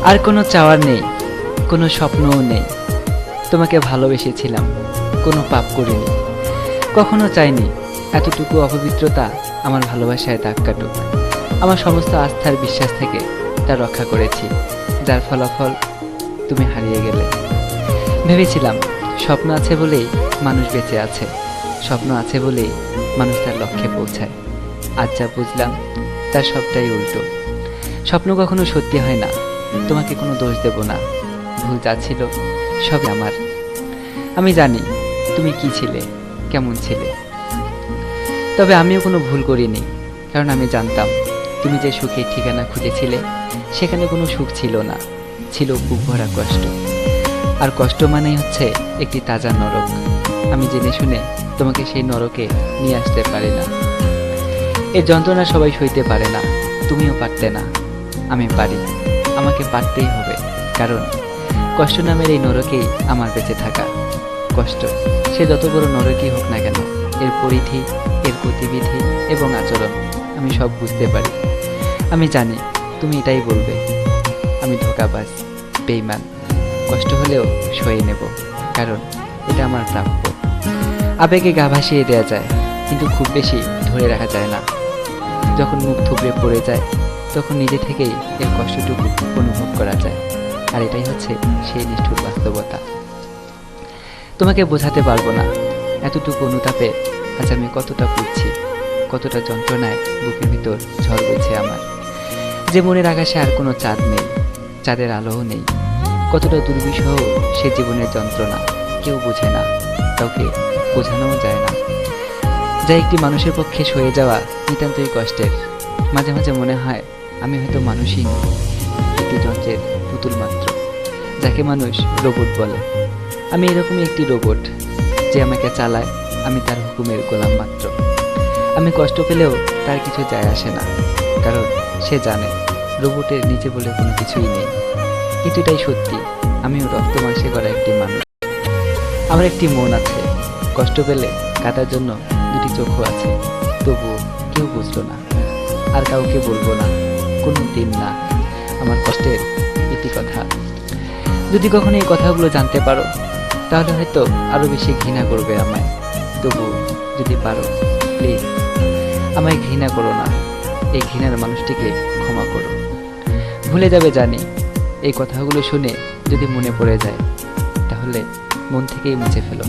আর কোনো চাওয়ার নেই, কোনো স্বপ্নও নেই। তোমাকে ভালোবেসেছিলাম, কোনো পাপ করিনি। কখনো চাইনি এতটুকু অপবিত্রতা আমার ভালোবাসায় দাগ কাটুক। আমার সমস্ত আস্থার বিশ্বাস থেকে তা রক্ষা করেছি, যার ফলাফল তুমি হারিয়ে গেলে। ভেবেছিলাম স্বপ্ন আছে বলেই মানুষ বেঁচে আছে, স্বপ্ন আছে বলেই মানুষ তার লক্ষ্যে পৌঁছায়। আজ যা বুঝলাম তার সবটাই উল্টো। স্বপ্ন কখনো সত্যি হয় না। তোমাকে কোনো দোষ দেব না, ভুল যা ছিল সবই আমার। আমি জানি তুমি কি ছিলে, কেমন ছিলে। তবে আমিও কোনো ভুল করিনি, কারণ আমি জানতাম তুমি যে সুখের ঠিকানা খুঁজেছিলে সেখানে কোনো সুখ ছিল না, ছিল বুক ভরা কষ্ট। আর কষ্ট মানেই হচ্ছে একটি তাজা নরক। আমি জেনে শুনে তোমাকে সেই নরকে নিয়ে আসতে পারি না। এই যন্ত্রণা সবাই সইতে পারে না, তুমিও পারতে না। আমি পারি, আমাকে পারতেই হবে, কারণ কষ্ট নামের এই নরকেই আমার বেঁচে থাকা। কষ্ট সে যত বড় নরকই হোক না কেন, এর পরিধি, এর গতিবিধি এবং আচরণ আমি সব বুঝতে পারি। আমি জানি তুমি এটাই বলবে, আমি ধোঁকাবাজ, বেঈমান। কষ্ট হলেও সয়ে নেব, কারণ এটা আমার প্রাপ্য। আবেগে গা ভাসিয়ে দেওয়া যায়, কিন্তু খুব বেশি ধরে রাখা যায় না। যখন মুখ থুবড়ে পড়ে যায় তখন নিজে থেকেই এর কষ্টটুকু অনুভব করা যায়। আর এটাই হচ্ছে সেই নিষ্ঠুর বাস্তবতা। তোমাকে বোঝাতে পারবো না এতটুকু অনুতাপে আজ আমি কতটা পুড়ছি, কতটা যন্ত্রণায় বুকের ভিতর ঝড় বইছে আমার। যে মনের আকাশে আর কোনো চাঁদ নেই, চাঁদের আলোও নেই। কতটা দুর্বিষহ সে জীবনের যন্ত্রণা কেউ বোঝে না, কাউকে বোঝানোও যায় না। যা একটি মানুষের পক্ষে সয়ে যাওয়া নিতান্তই কষ্টের। মাঝে মাঝে মনে হয় আমি হয়তো মানুষই নই, একটি যন্ত্রের পুতুল মাত্র, যাকে মানুষ রোবট বলে। আমি এরকমই একটি রোবট, যে আমাকে চালায়, আমি তার হুকুমের গোলাম মাত্র। আমি কষ্ট পেলেও তার কিছু যায় আসে না, কারণ সে জানে রোবটের নিচে বলে কোনো কিছুই নেই। কিন্তু এটাই সত্যি, আমিও রক্ত মাংসে করা একটি মানুষ। আমার একটি মন আছে, কষ্ট পেলে কাটার জন্য দুটি চোখও আছে। তবুও কেউ বুঝলো না, আর কাউকে বলবো না, কোনো দিন না। আমার কষ্টের এটি কথা। যদি কখনো এই কথাগুলো জানতে পারো তাহলে হয়তো আরো বেশি ঘৃণা করবে আমায়। তবু যদি পারো প্লিজ আমায় ঘৃণা করো না, এই ঘৃণার মানুষটিকে ক্ষমা করো। ভুলে যাবে জানি, এই কথাগুলো শুনে যদি মনে পড়ে যায় তাহলে মন থেকেই মুছে ফেলো।